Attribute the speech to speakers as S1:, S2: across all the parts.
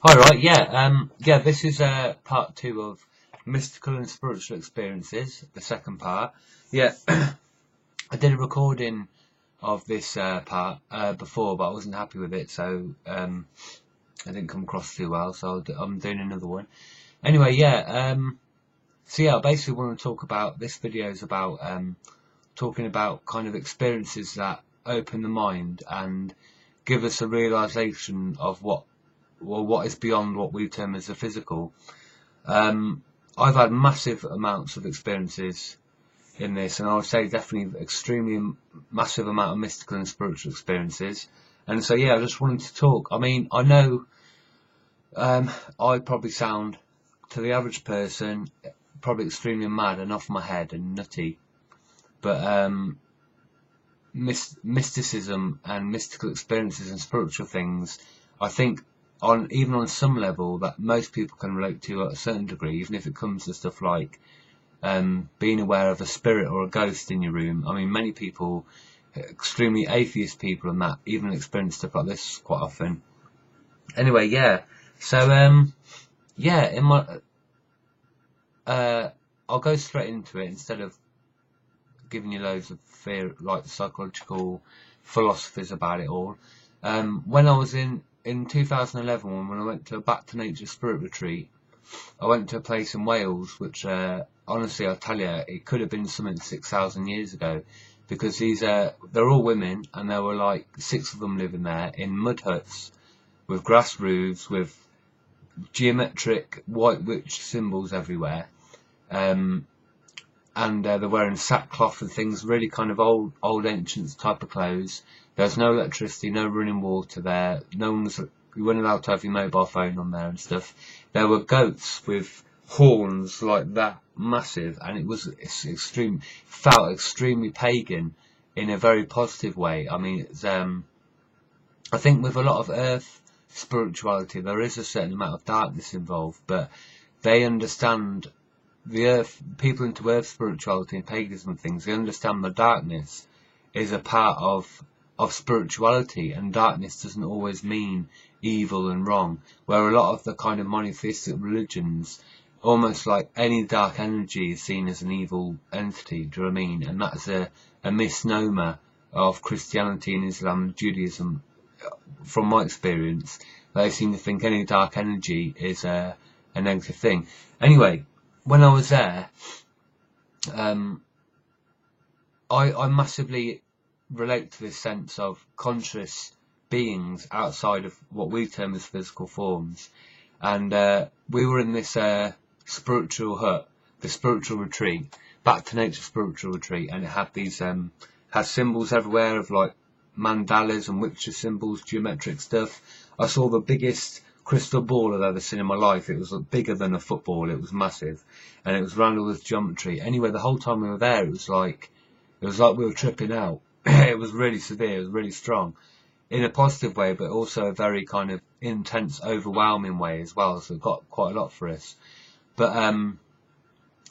S1: Hi, right, yeah, this is part two of mystical and spiritual experiences, the second part. Yeah, I did a recording of this part before, but I wasn't happy with it, so I didn't come across too well, so I'm doing another one. Anyway, so yeah, I basically want to talk about, this video is about talking about kind of experiences that open the mind and give us a realization of what is beyond what we term as the physical. Um, I've had massive amounts of experiences in this, and I would say definitely extremely massive amount of mystical and spiritual experiences. And so, yeah, I just wanted to talk. I mean, I know I probably sound, to the average person, probably extremely mad and off my head and nutty, but mysticism and mystical experiences and spiritual things, I think even on some level that most people can relate to at a certain degree, even if it comes to stuff like being aware of a spirit or a ghost in your room. I mean, many people, extremely atheist people and that, even experience stuff like this quite often. Anyway, yeah. So, yeah, I'll go straight into it instead of giving you loads of fear, like psychological philosophies about it all. When I was in 2011, when I went to a Back to Nature Spirit Retreat, I went to a place in Wales, which honestly, I'll tell you, it could have been something 6,000 years ago, because they're all women, and there were like 6 of them living there in mud huts with grass roofs, with geometric white witch symbols everywhere. And they're wearing sackcloth and things, really kind of old ancient type of clothes. There's no electricity, no running water there. You weren't allowed to have your mobile phone on there and stuff. There were goats with horns like that, massive, and felt extremely pagan in a very positive way. I mean, I think with a lot of earth spirituality, there is a certain amount of darkness involved, but they understand the earth, people into earth spirituality and paganism and things, they understand the darkness is a part of spirituality, and darkness doesn't always mean evil and wrong. Where a lot of the kind of monotheistic religions, almost like any dark energy is seen as an evil entity, do you know what I mean? And that's a misnomer of Christianity and Islam and Judaism, from my experience. They seem to think any dark energy is a negative thing. Anyway, when I was there, I massively relate to this sense of conscious beings outside of what we term as physical forms. And we were in this spiritual hut, the spiritual retreat, Back to Nature Spiritual Retreat, and it had these had symbols everywhere of like mandalas and witcher symbols, geometric stuff. I saw the biggest crystal ball I've ever seen in my life. It was bigger than a football. It was massive, and it was round with geometry. Anyway, the whole time we were there, it was like we were tripping out. It was really severe. It was really strong in a positive way, but also a very kind of intense, overwhelming way as well. So it got quite a lot for us. But I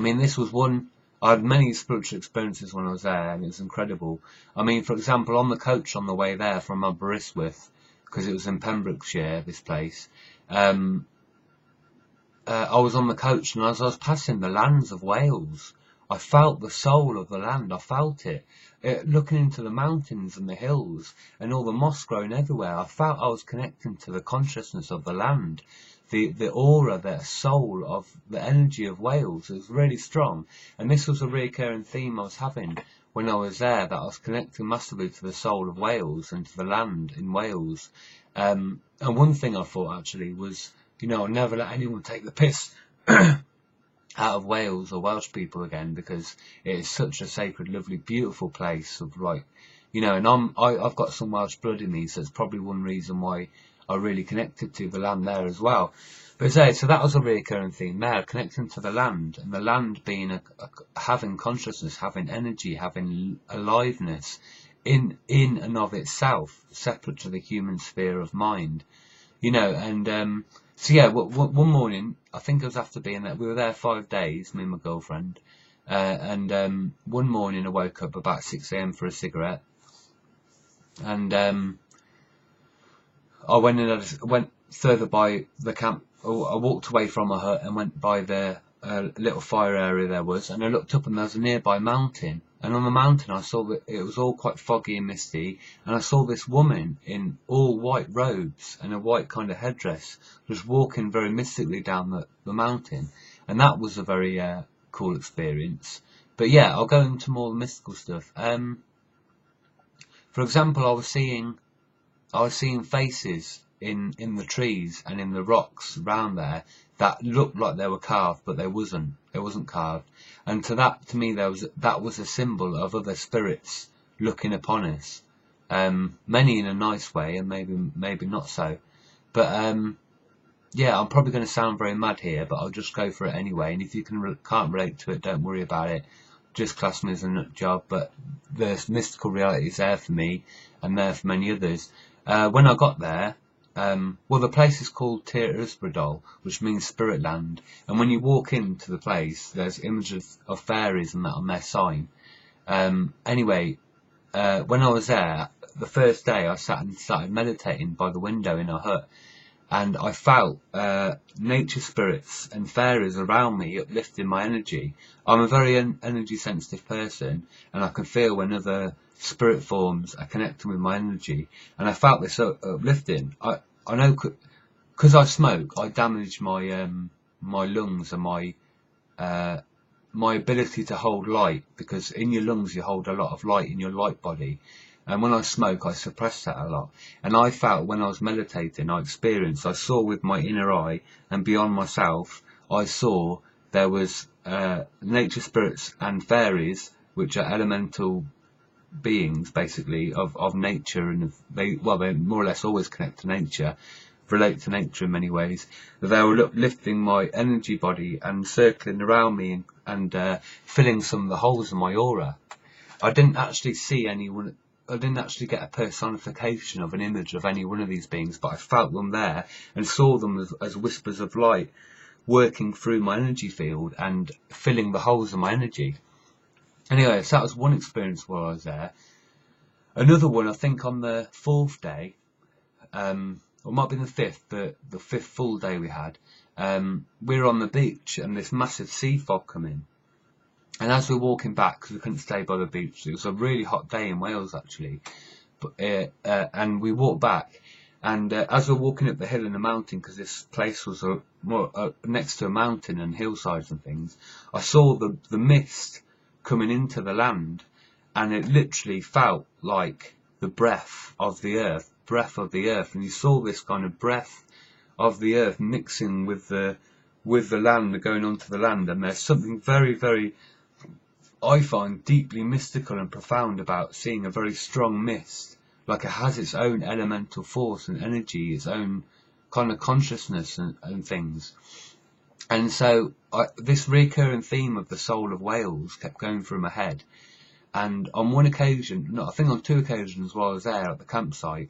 S1: mean, this was one. I had many spiritual experiences when I was there, and it was incredible. I mean, for example, on the coach on the way there from Aberystwyth, because it was in Pembrokeshire, this place, I was on the coach, and as I was passing the lands of Wales, I felt the soul of the land. I felt it. Looking into the mountains and the hills and all the moss growing everywhere, I felt I was connecting to the consciousness of the land, the aura, the soul of the energy of Wales. It was really strong, and this was a recurring theme I was having when I was there, that I was connecting massively to the soul of Wales and to the land in Wales. And one thing I thought actually was, I'll never let anyone take the piss out of Wales or Welsh people again, because it is such a sacred, lovely, beautiful place of like, and I've got some Welsh blood in me, so it's probably one reason why I really connected to the land there as well. But so that was a recurring theme there, connecting to the land, and the land being having consciousness, having energy, having aliveness in and of itself, separate to the human sphere of mind, and so yeah, one morning, I think it was after being there, we were there 5 days, me and my girlfriend, and one morning I woke up about 6 a.m. for a cigarette, and I went in, went further by the camp. I walked away from a hut and went by the little fire area there was, and I looked up and there was a nearby mountain. And on the mountain I saw that it was all quite foggy and misty, and I saw this woman in all white robes and a white kind of headdress just walking very mystically down the mountain. And that was a very cool experience. But yeah, I'll go into more mystical stuff. For example, I was seeing faces in the trees and in the rocks around there that looked like they were carved, but they wasn't. It wasn't carved. And to me, that was a symbol of other spirits looking upon us. Many in a nice way, and maybe not so. But yeah, I'm probably going to sound very mad here, but I'll just go for it anyway. And if you can't relate to it, don't worry about it. Just class me as a nut job. But the mystical reality is there for me, and there for many others. When I got there, well, the place is called Tir Ysbrydol, which means Spirit Land. And when you walk into the place, there's images of fairies and that on their sign. Anyway, when I was there, the first day I sat and started meditating by the window in a hut. And I felt nature spirits and fairies around me uplifting my energy. I'm a very energy sensitive person, and I can feel when other spirit forms are connecting with my energy. And I felt this uplifting. I know because I smoke, I damage my my lungs and my ability to hold light, because in your lungs you hold a lot of light in your light body. And when I smoke, I suppress that a lot. And I felt when I was meditating, I saw with my inner eye and beyond myself, I saw there was nature spirits and fairies, which are elemental beings, basically, of nature. And they more or less always connect to nature, relate to nature in many ways. They were lifting my energy body and circling around me and filling some of the holes in my aura. I didn't actually see anyone. I didn't actually get a personification of an image of any one of these beings, but I felt them there and saw them as whispers of light working through my energy field and filling the holes in my energy. Anyway, so that was one experience while I was there. Another one, I think on the fourth day, or it might be the fifth, the fifth full day we had, we were on the beach and this massive sea fog come in. And as we were walking back, because we couldn't stay by the beach, it was a really hot day in Wales actually, but, and we walked back, and as we were walking up the hill in the mountain, because this place was next to a mountain and hillsides and things, I saw the mist coming into the land, and it literally felt like the breath of the earth, and you saw this kind of breath of the earth mixing with the land, going onto the land, and there's something very, very, I find, deeply mystical and profound about seeing a very strong mist. Like it has its own elemental force and energy, its own kind of consciousness and things. And so this recurring theme of the soul of Wales kept going through my head. And on one occasion, no, I think on two occasions while I was there at the campsite,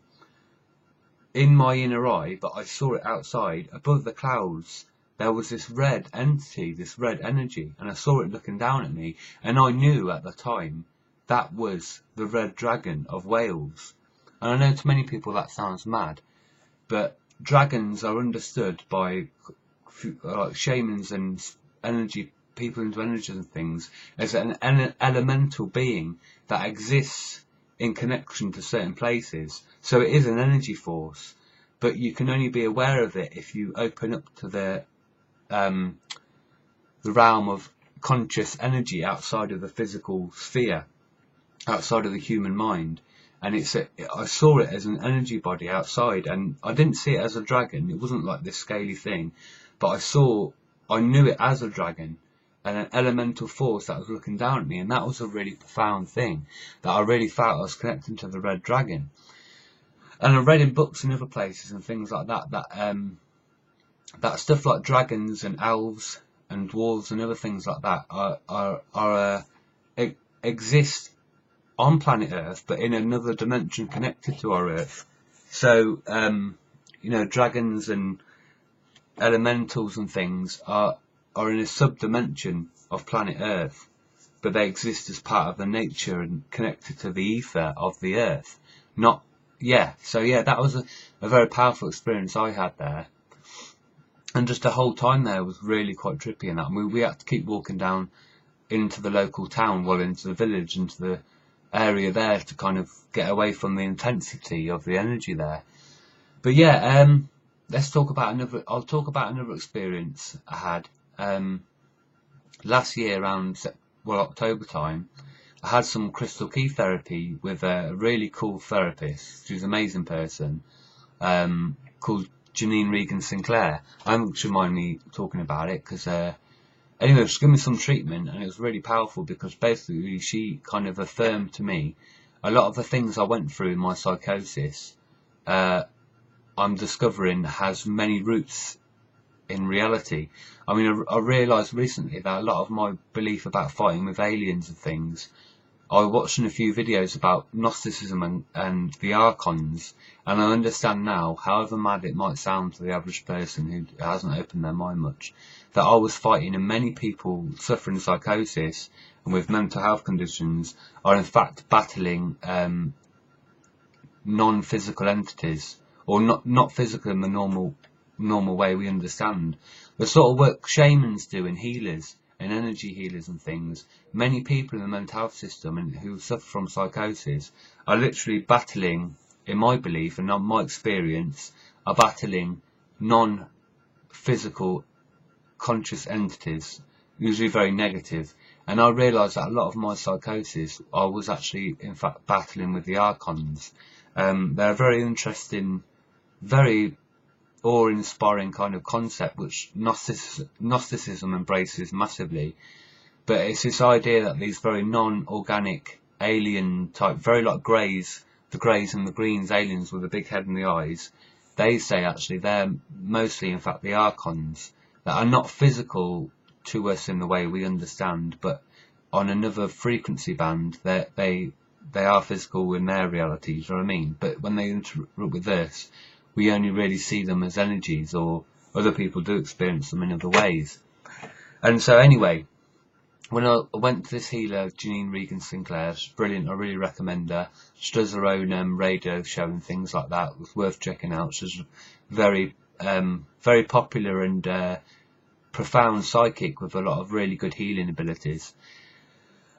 S1: in my inner eye, but I saw it outside, above the clouds, there was this red entity, this red energy, and I saw it looking down at me, and I knew at the time that was the red dragon of Wales. And I know to many people that sounds mad, but dragons are understood by shamans and people into energies and things as an elemental being that exists in connection to certain places. So it is an energy force, but you can only be aware of it if you open up to the realm of conscious energy outside of the physical sphere, outside of the human mind. And I saw it as an energy body outside, and I didn't see it as a dragon. It wasn't like this scaly thing, but I knew it as a dragon and an elemental force that was looking down at me. And that was a really profound thing, that I really felt I was connecting to the red dragon. And I read in books and other places and things like that stuff like dragons and elves and dwarves and other things like that exist on planet Earth, but in another dimension connected to our Earth. So, dragons and elementals and things are in a sub-dimension of planet Earth, but they exist as part of the nature and connected to the ether of the Earth, not that was a very powerful experience I had there. And just the whole time there was really quite trippy and that. And we had to keep walking down into the local town, well, into the village, into the area there to kind of get away from the intensity of the energy there. But yeah, let's talk about I'll talk about another experience I had. Last year around, October time, I had some crystal key therapy with a really cool therapist. She's an amazing person, called Janine Regan Sinclair. I don't mind me talking about it because, anyway, she gave me some treatment and it was really powerful because basically she kind of affirmed to me a lot of the things I went through in my psychosis. I'm discovering has many roots in reality. I mean, I realised recently that a lot of my belief about fighting with aliens and things, I was watching a few videos about Gnosticism and the Archons, and I understand now, however mad it might sound to the average person who hasn't opened their mind much, that I was fighting, and many people suffering psychosis and with mental health conditions are in fact battling non-physical entities, or not physical in the normal way we understand. The sort of work shamans do and healers and energy healers and things, many people in the mental health system and who suffer from psychosis are literally battling, in my belief and my experience, are battling non-physical conscious entities, usually very negative. And I realised that a lot of my psychosis, I was actually in fact battling with the Archons. They're a very interesting, very awe-inspiring kind of concept which Gnosticism embraces massively. But it's this idea that these very non-organic alien type, very like greys, the greys and the greens aliens with a big head and the eyes, they say actually they're mostly in fact the Archons that are not physical to us in the way we understand, but on another frequency band they are physical in their reality, you know what I mean? But when they interact with us, we only really see them as energies, or other people do experience them in other ways. And so anyway, when I went to this healer, Janine Regan Sinclair, she's brilliant, I really recommend her. She does her own radio show and things like that. It was worth checking out. She's very popular and profound psychic with a lot of really good healing abilities.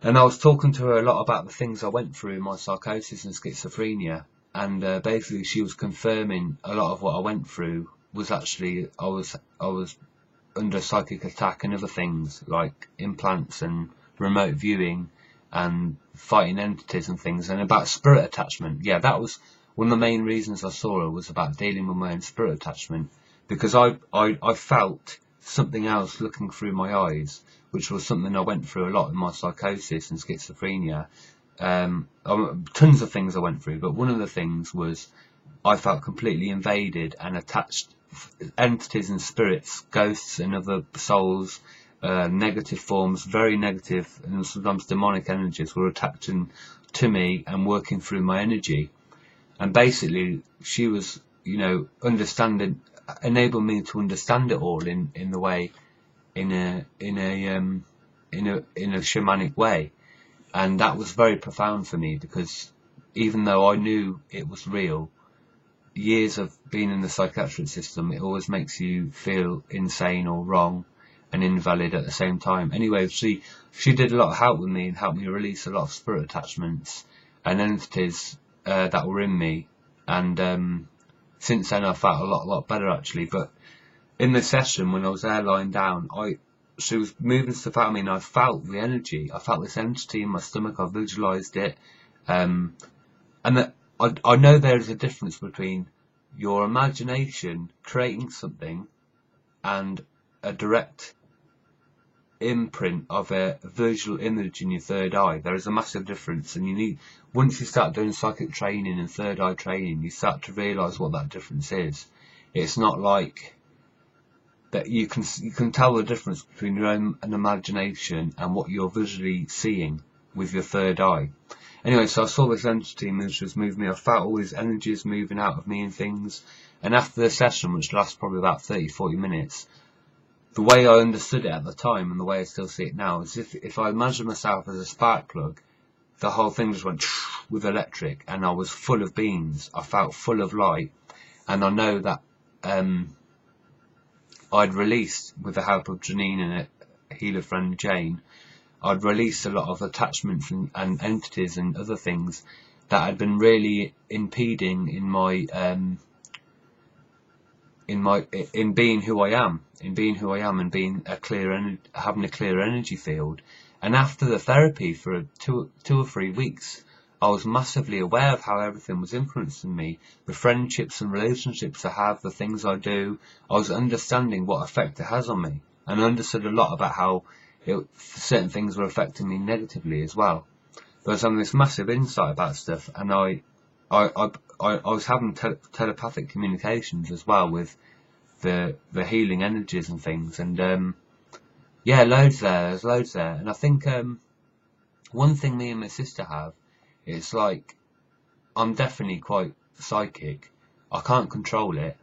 S1: And I was talking to her a lot about the things I went through in my psychosis and schizophrenia. And basically she was confirming a lot of what I went through was actually, I was under psychic attack and other things like implants and remote viewing and fighting entities and things, and about spirit attachment. Yeah, that was one of the main reasons I saw her, was about dealing with my own spirit attachment, because I felt something else looking through my eyes, which was something I went through a lot in my psychosis and schizophrenia. Tons of things I went through, but one of the things was I felt completely invaded and attached. Entities and spirits, ghosts and other souls, negative forms, very negative and sometimes demonic energies were attaching to me and working through my energy. And basically she was, understanding, enabling me to understand it all in the way, in a shamanic way. And that was very profound for me, because even though I knew it was real, years of being in the psychiatric system, it always makes you feel insane or wrong and invalid at the same time. Anyway, she did a lot of help with me and helped me release a lot of spirit attachments and entities that were in me. And since then I felt a lot better actually. But in the session, when I was there lying down, she was moving stuff out of me and I felt the energy. I felt this entity in my stomach. I visualised it. And that I know there is a difference between your imagination creating something and a direct imprint of a visual image in your third eye. There is a massive difference, and once you start doing psychic training and third eye training, you start to realise what that difference is. It's not like that you can tell the difference between your own imagination and what you're visually seeing with your third eye. Anyway, so I saw this entity and this was moving me. I felt all these energies moving out of me and things. And after the session, which lasts probably about 30-40 minutes, the way I understood it at the time and the way I still see it now is if I imagine myself as a spark plug the whole thing just went with electric, and I was full of beans. I felt full of light, and I know that I'd released, with the help of Janine and a healer friend Jane, I'd released a lot of attachments and entities and other things that had been really impeding in my in being who I am, and being having a clear energy field. And after the therapy for two or 3 weeks, I was massively aware of how everything was influencing me, the friendships and relationships I have, the things I do. I was understanding what effect it has on me, and I understood a lot about how certain things were affecting me negatively as well. But I was having this massive insight about stuff, and I was having telepathic communications as well with the healing energies and things, and yeah, there's loads there. And I think one thing me and my sister have, it's like, I'm definitely quite psychic. I can't control it.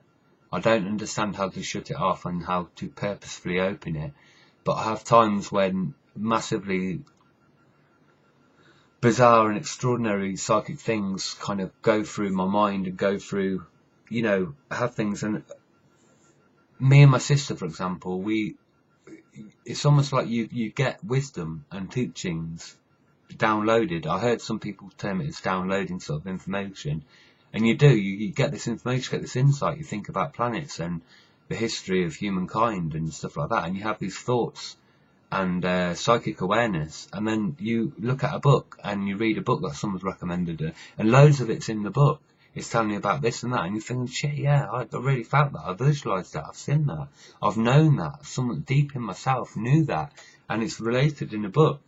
S1: I don't understand how to shut it off and how to purposefully open it, but I have times when massively bizarre and extraordinary psychic things kind of go through my mind and go through, have things. And me and my sister, for example, it's almost like you get wisdom and teachings downloaded. I heard some people term it as downloading sort of information, and you get this information, get this insight. You think about planets and the history of humankind and stuff like that, and you have these thoughts and psychic awareness, and then you look at a book and you read a book that someone's recommended, and loads of it's in the book. It's telling me about this and that, and you're thinking, shit, yeah, I really felt that, I visualised that, I've seen that, I've known that, someone deep in myself knew that, and it's related in a book.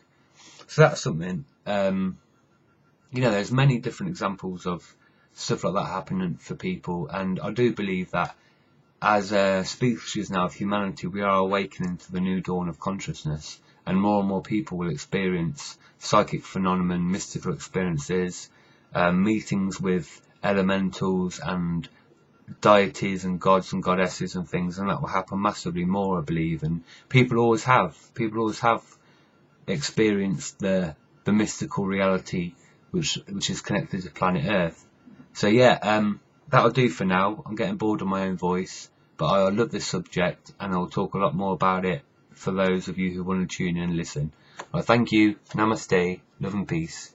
S1: So that's something, there's many different examples of stuff like that happening for people, and I do believe that as a species now of humanity, we are awakening to the new dawn of consciousness, and more people will experience psychic phenomenon, mystical experiences, meetings with elementals and deities and gods and goddesses and things, and that will happen massively more, I believe. And people always have experienced the mystical reality which is connected to planet Earth. So yeah, that'll do for now. I'm getting bored of my own voice, but I love this subject, and I'll talk a lot more about it for those of you who want to tune in and listen. Well, thank you. Namaste. Love and peace.